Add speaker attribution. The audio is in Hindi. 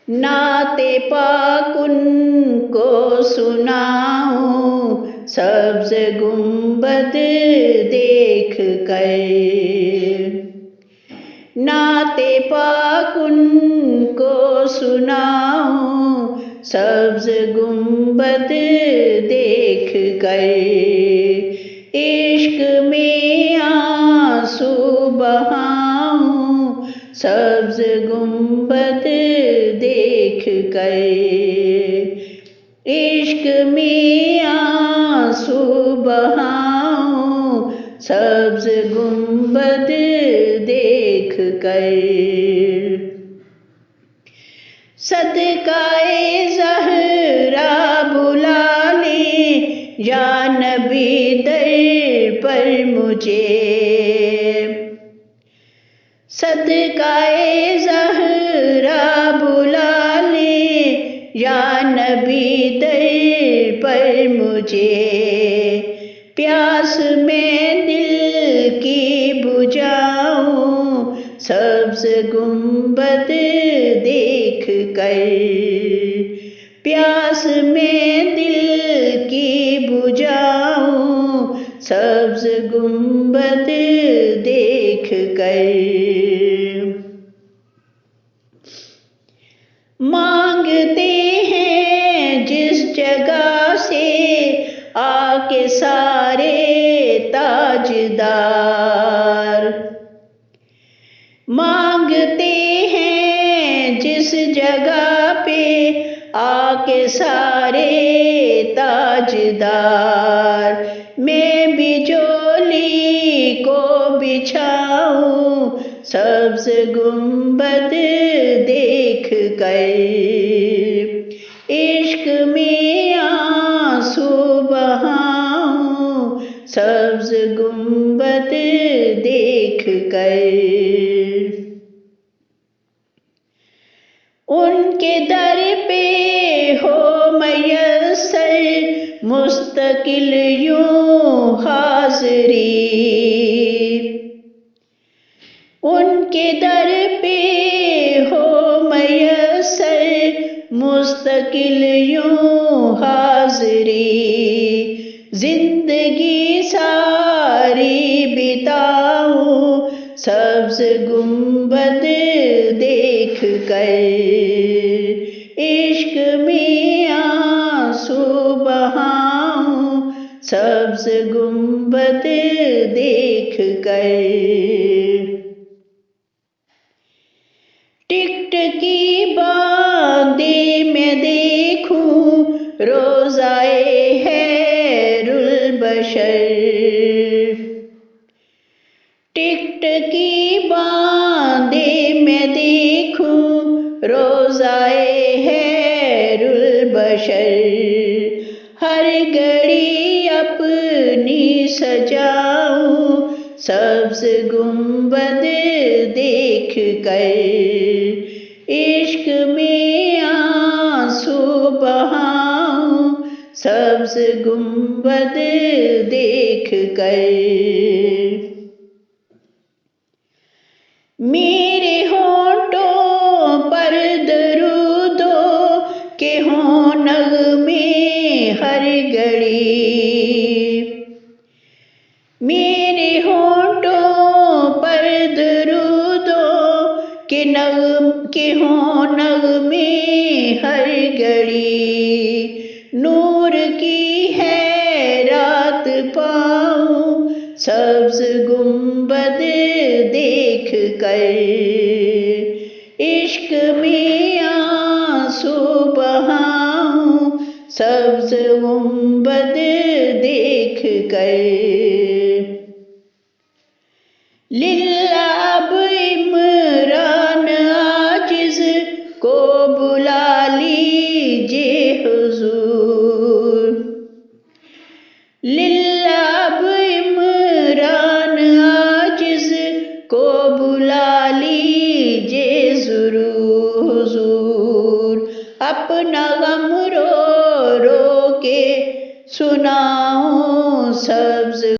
Speaker 1: नाते पाक उनको सुनाऊं सब्ज गुंबद देख कर। नाते पाक उनको सुनाऊं सब्ज गुंबद देख कर। इश्क में आंसू बहाऊं सब्ज गुंबद देख कर। इश्क में आंसू बहाऊं सब्ज गुंबद देख कर। सदकाए ज़हरा बुला ले या नबी दर पर मुझे। सदकाए ज़हरा बुला ले या नबी दर पर मुझे। प्यास में दिल की बुझाऊं सब्ज गुंबद देख कर। प्यास में दिल की बुझाऊं सब्ज गुंबद देख कर। मांगते हैं जिस जगह से आके सारे ताजदार। मांगते हैं जिस जगह पे आके सारे ताजदार। मैं बिजोली को बिछाऊं सब्ज गुंबद देख कर। इश्क में आंसू बहाऊं सब्ज गुंबद देख कर। उनके दर पे हो मयस्सर मुस्तकिल यूं हाज़री। उनके दर पे हो मयस्सर मुस्तकिल यूं हाज़री। जिंदगी सारी बिताऊं सब्ज गुंबद देख कर। इश्क में आंसू बहाऊं सब्ज गुंबद देख कर। टिकटकी बांधे मैं देखूं रोज़ाए हैरुल बशर। टिकटकी बांधे मैं देखूं रोज़ाए हैरुल बशर। हर घड़ी अपनी सजाऊं सब्ज गुंबद देख कर। इश्क में आंसू बहाऊं सब्ज गुंबद देख कर। मेरे होंठों पर दरूदों के हों नग़्मे हर घड़ी। मेरे होंठों पर दरूदों के हों नग़्मे हर घड़ी। नूर की है रात पाऊं सब्ज गुंबद देख कर। इश्क में आंसू बहाऊं सब्ज गुंबद देख कर।